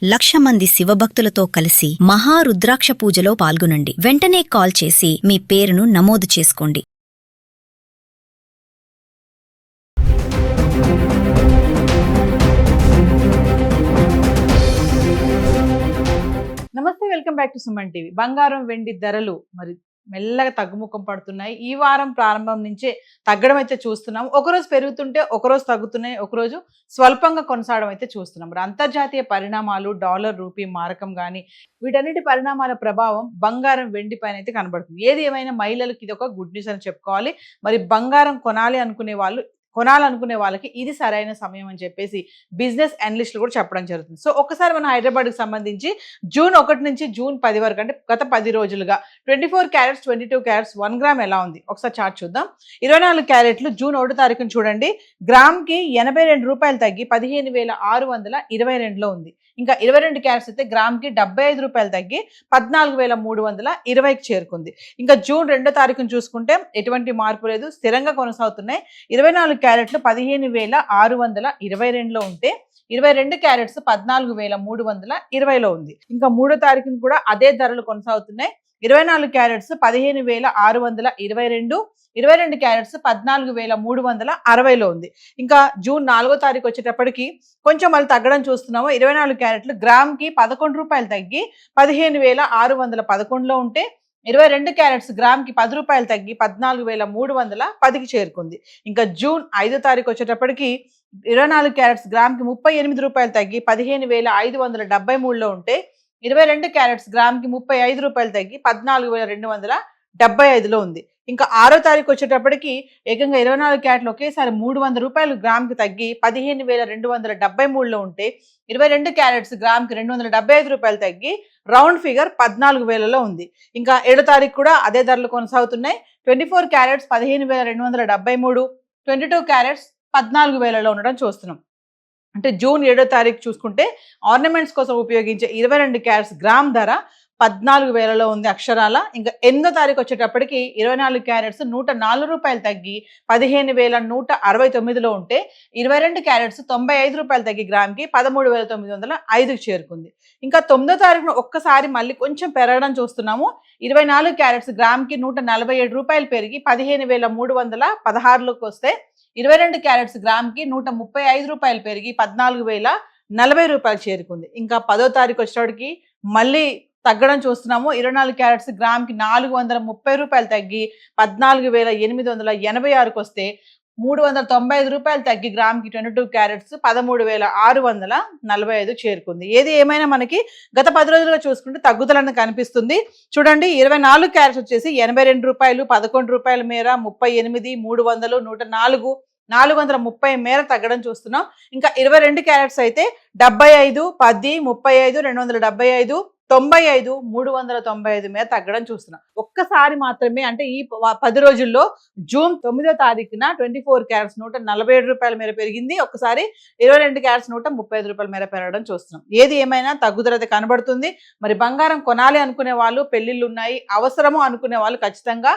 1,00,000 మంది శివభక్తులతో కలిసి మహారుద్రాక్ష పూజలో పాల్గొనండి. వెంటనే కాల్ చేసి మీ పేరును నమోదు చేసుకోండి. నమస్తే, welcome back to Suman TV. బంగారం వెండి ధరలు మరి మెల్లగా తగ్గుముఖం పడుతున్నాయి. ఈ వారం ప్రారంభం నుంచే తగ్గడం అయితే చూస్తున్నాం. ఒకరోజు పెరుగుతుంటే ఒకరోజు తగ్గుతున్నాయి, ఒకరోజు స్వల్పంగా కొనసాగడం అయితే చూస్తున్నాం. మరి అంతర్జాతీయ పరిణామాలు, డాలర్ రూపీ మారకం కానీ వీటన్నిటి పరిణామాల ప్రభావం బంగారం వెండి పైన అయితే కనబడుతుంది. ఏది ఏమైనా మహిళలకు ఇది ఒక గుడ్ న్యూస్ అని చెప్పుకోవాలి. మరి బంగారం కొనాలనుకునే వాళ్ళకి ఇది సరైన సమయం అని చెప్పేసి బిజినెస్ అనలిస్టులు కూడా చెప్పడం జరుగుతుంది. సో ఒకసారి మన హైదరాబాద్కి సంబంధించి జూన్ 1 నుంచి జూన్ 10 వరకు, అంటే గత 10 రోజులుగా 24 క్యారెట్స్ 22 క్యారెట్స్ 1 గ్రామ్ ఎలా ఉంది ఒకసారి చార్ట్ చూద్దాం. 24 క్యారెట్లు జూన్ 1 తారీఖున చూడండి, గ్రామ్కి 82 రూపాయలు తగ్గి 15,622లో ఉంది. ఇంకా 22 క్యారెట్స్ అయితే గ్రామ్కి 75 రూపాయలు తగ్గి 14,320కి చేరుకుంది. ఇంకా జూన్ 2 తారీఖున చూసుకుంటే ఎటువంటి మార్పు లేదు, స్థిరంగా కొనసాగుతున్నాయి. 24 క్యారెట్లు 15,622లో ఉంటే 22 క్యారెట్స్ 14,320లో ఉంది. ఇంకా 3వ తారీఖున కూడా అదే ధరలు కొనసాగుతున్నాయి. 24 క్యారెట్స్ 15,622, 22 క్యారెట్స్ 14,360లో ఉంది. ఇంకా జూన్ 4వ తారీఖు వచ్చేటప్పటికి కొంచెం మళ్ళీ తగ్గడం చూస్తున్నాము. 24 క్యారెట్లు గ్రామ్కి 11 రూపాయలు తగ్గి 15,611లో ఉంటే 22 క్యారెట్స్ గ్రామ్కి 10 రూపాయలు తగ్గి 14,310కి చేరుకుంది. ఇంకా జూన్ 5వ తారీఖు వచ్చేటప్పటికి 24 క్యారెట్స్ గ్రామ్కి 38 రూపాయలు తగ్గి 15,573లో ఉంటే 22 క్యారెట్స్ గ్రామ్కి 35 రూపాయలు తగ్గి 14,275లో ఉంది. ఇంకా 6వ తారీఖు వచ్చేటప్పటికి ఏకంగా 24 క్యారెట్లు ఒకేసారి 300 రూపాయలు గ్రామ్కి తగ్గి 15,273లో ఉంటే 22 క్యారెట్స్ గ్రామ్కి 275 రూపాయలు తగ్గి రౌండ్ ఫిగర్ 14,000లో ఉంది. ఇంకా 7వ తారీఖు కూడా అదే ధరలు కొనసాగుతున్నాయి. 24 క్యారెట్స్ 15,273, 22 క్యారెట్స్ 14,000లో ఉండడం చూస్తున్నాం. అంటే జూన్ 7వ తారీఖు చూసుకుంటే ఆర్నమెంట్స్ కోసం ఉపయోగించే 22 క్యారెట్స్ గ్రామ్ ధర 14,000లో ఉంది అక్షరాల. ఇంకా 8వ తారీఖు వచ్చేటప్పటికి 24 క్యారెట్స్ 104 రూపాయలు తగ్గి 15,169లో ఉంటే 22 క్యారెట్స్ 95 రూపాయలు తగ్గి గ్రామ్కి 13,905కి చేరుకుంది. ఇంకా 9వ తారీఖున ఒక్కసారి మళ్ళీ కొంచెం పెరగడం చూస్తున్నాము. 24 క్యారెట్స్ గ్రామ్కి 147 రూపాయలు పెరిగి 15,316లోకి వస్తే 22 క్యారెట్స్ గ్రామ్కి 135 రూపాయలు పెరిగి 14,040 రూపాయలు చేరుకుంది. ఇంకా 10వ తారీఖు వచ్చేటప్పటికి మళ్ళీ తగ్గడం చూస్తున్నాము. 24 క్యారెట్స్ గ్రామ్కి 430 రూపాయలు తగ్గి 14,886కి వస్తే 395 రూపాయలు తగ్గి గ్రామ్కి 22 క్యారెట్స్ 13,645 చేరుకుంది. ఏది ఏమైనా మనకి గత 10 రోజులుగా చూసుకుంటే తగ్గుదలని కనిపిస్తుంది. చూడండి, 24 క్యారెట్స్ వచ్చేసి 82 రూపాయలు, 11 రూపాయల మేర, 38, 300, 104, 430 మేర తగ్గడం చూస్తున్నాం. ఇంకా 22 క్యారెట్స్ అయితే 75, 10, 35, 275, 95, 395 మేర తగ్గడం చూస్తున్నాం. ఒక్కసారి మాత్రమే, అంటే ఈ 10 రోజుల్లో జూన్ 9వ తారీఖున 24 క్యారెట్స్ 147 రూపాయల మేర పెరిగింది. ఒక్కసారి 22 క్యారెట్స్ 135 రూపాయల మేర పెరగడం చూస్తున్నాం. ఏది ఏమైనా తగ్గుదల అయితే కనబడుతుంది. మరి బంగారం కొనాలి అనుకునే వాళ్ళు, పెళ్లిళ్ళు ఉన్నాయి, అవసరము అనుకునే వాళ్ళు ఖచ్చితంగా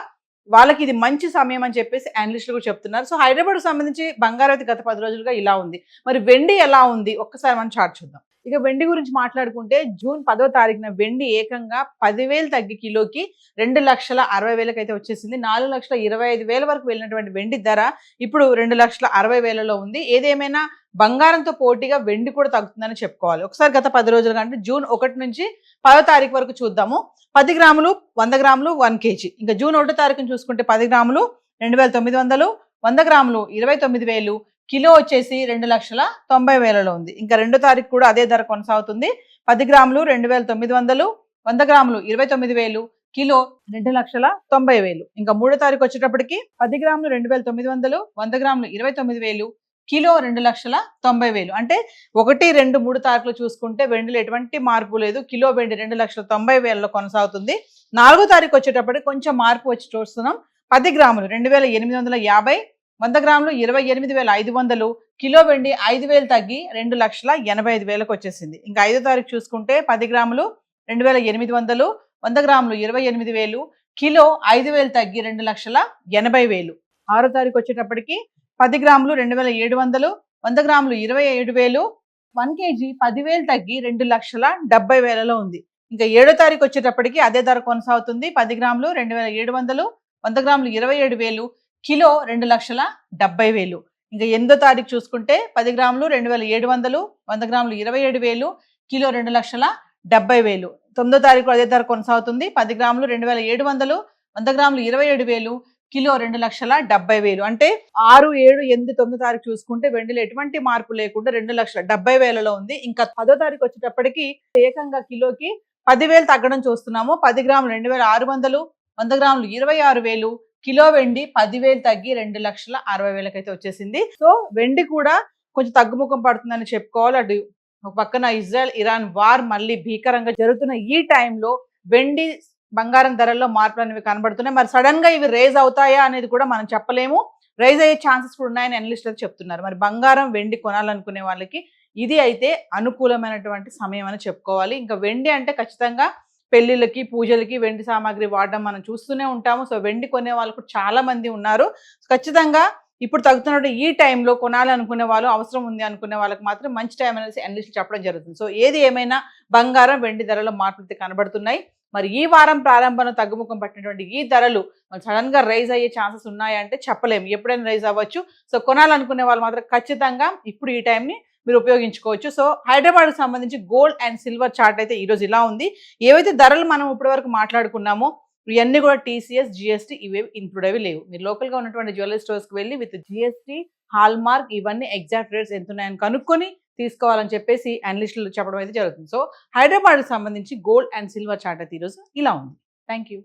వాళ్ళకి ఇది మంచి సమయం అని చెప్పేసి అనలిస్టులు కూడా చెప్తున్నారు. సో హైదరాబాద్కు సంబంధించి బంగారం అయితే గత 10 రోజులుగా ఇలా ఉంది. మరి వెండి ఎలా ఉంది ఒక్కసారి మనం చార్ట్ చూద్దాం. ఇక వెండి గురించి మాట్లాడుకుంటే జూన్ 10వ తారీఖున వెండి ఏకంగా 10,000 తగ్గి కిలోకి 2,60,000కి అయితే వచ్చేసింది. 4,25,000 వరకు వెళ్ళినటువంటి వెండి ధర ఇప్పుడు 2,60,000లో ఉంది. ఏదేమైనా బంగారంతో పోటీగా వెండి కూడా తగ్గుతుందని చెప్పుకోవాలి. ఒకసారి గత 10 రోజులుగా, అంటే జూన్ 1 నుంచి 10వ తారీఖు వరకు చూద్దాము. 10 గ్రాములు 100 గ్రాములు 1 kg. ఇంకా జూన్ 1 తారీఖున చూసుకుంటే 10 గ్రాములు 2,900, 100 గ్రాములు 29,000, కిలో వచ్చేసి 2,90,000లో ఉంది. ఇంకా 2వ తారీఖు కూడా అదే ధర కొనసాగుతుంది. 10 గ్రాములు 2,900, 100 గ్రాములు 29,000, కిలో 2,90,000. ఇంకా 3వ తారీఖు వచ్చేటప్పటికి 10 గ్రాములు 2,900, 100 గ్రాములు 29,000, కిలో 2,90,000. అంటే 1, 2, 3 తారీఖులు చూసుకుంటే వెండిలో ఎటువంటి మార్పు లేదు. కిలో వెండి 2,90,000లో కొనసాగుతుంది. 4వ తారీఖు వచ్చేటప్పటికి కొంచెం మార్పు వచ్చి చూస్తున్నాం. 10 గ్రాములు 2,850, 100 గ్రాములు 28,500, కిలో వెండి 5,000 తగ్గి 2,85,000కి వచ్చేసింది. ఇంకా 5వ తారీఖు చూసుకుంటే 10 గ్రాములు 2,800, 100 గ్రాములు 28,000, కిలో 5,000 తగ్గి 2,80,000. 6వ తారీఖు వచ్చేటప్పటికి 10 గ్రాములు 2,700, 100 గ్రాములు 27,000, 1 కేజీ 10,000 తగ్గి 2,70,000లో ఉంది. ఇంకా 7వ తారీఖు వచ్చేటప్పటికి అదే ధర కొనసాగుతుంది. 10 గ్రాములు 2,700, 100 గ్రాములు 27,000, కిలో 2,70,000. ఇంకా 8వ తారీఖు చూసుకుంటే 10 గ్రాములు 2,700, 100 గ్రాములు 27,000, కిలో 2,70,000. 9వ తారీఖు అదే ధర కొనసాగుతుంది. 10 గ్రాములు 2,700, 100 గ్రాములు 27,000, కిలో 2,70,000. అంటే 6, 7, 8, 9 తారీఖు చూసుకుంటే వెండిలో ఎటువంటి మార్పు లేకుండా 2,70,000లో ఉంది. ఇంకా 10వ తారీఖు వచ్చేటప్పటికి ఏకంగా కిలోకి 10,000 తగ్గడం చూస్తున్నాము. 10 గ్రాములు 2,600, 100 గ్రాములు 26,000, కిలో వెండి 10,000 తగ్గి 2,60,000 అయితే వచ్చేసింది. సో వెండి కూడా కొంచెం తగ్గుముఖం పడుతుందని చెప్పుకోవాలి. అటు ఒక పక్కన ఇజ్రాయెల్ ఇరాన్ వార్ మళ్ళీ భీకరంగా జరుగుతున్న ఈ టైంలో వెండి బంగారం ధరల్లో మార్పులు అనేవి కనబడుతున్నాయి. మరి సడన్ గా ఇవి రేజ్ అవుతాయా అనేది కూడా మనం చెప్పలేము. రైజ్ అయ్యే ఛాన్సెస్ కూడా ఉన్నాయని అనలిస్టులు చెప్తున్నారు. మరి బంగారం వెండి కొనాలనుకునే వాళ్ళకి ఇది అయితే అనుకూలమైనటువంటి సమయం అని చెప్పుకోవాలి. ఇంకా వెండి అంటే ఖచ్చితంగా పెళ్లిళ్ళకి పూజలకి వెండి సామాగ్రి వాడడం మనం చూస్తూనే ఉంటాము. సో వెండి కొనే వాళ్ళు చాలా మంది ఉన్నారు. ఖచ్చితంగా ఇప్పుడు తగ్గుతున్నట్టు ఈ టైంలో కొనాలనుకునే వాళ్ళు, అవసరం ఉంది అనుకునే వాళ్ళకి మాత్రం మంచి టైం అనేసి అనలిస్టులు చెప్పడం జరుగుతుంది. సో ఏది ఏమైనా బంగారం వెండి ధరలో మార్పులు కనబడుతున్నాయి. మరి ఈ వారం ప్రారంభంలో తగ్గుముఖం పట్టినటువంటి ఈ ధరలు సడన్ గా రైజ్ అయ్యే ఛాన్సెస్ ఉన్నాయంటే చెప్పలేము. ఎప్పుడైనా రైజ్ అవ్వచ్చు. సో కొనాలనుకునే వాళ్ళు మాత్రం ఖచ్చితంగా ఇప్పుడు ఈ టైంని మీరు ఉపయోగించుకోవచ్చు. సో హైదరాబాద్కి సంబంధించి గోల్డ్ అండ్ సిల్వర్ చార్ట్ అయితే ఈరోజు ఇలా ఉంది. ఏవైతే ధరలు మనం ఇప్పటివరకు మాట్లాడుకున్నామో ఇవన్నీ కూడా టీసీఎస్, జిఎస్టీ ఇవేవి ఇంక్లూడ్ అవి లేవు. మీరు లోకల్గా ఉన్నటువంటి జ్యువెలరీ స్టోర్స్కి వెళ్ళి విత్ జిఎస్టీ, హాల్ మార్క్ ఇవన్నీ ఎగ్జాక్ట్ రేట్స్ ఎంత ఉన్నాయని కనుక్కొని తీసుకోవాలని చెప్పేసి అనలిస్టులు చెప్పడం అయితే జరుగుతుంది. సో హైదరాబాద్కి సంబంధించి గోల్డ్ అండ్ సిల్వర్ చార్ట్ అయితే ఈరోజు ఇలా ఉంది. Thank you.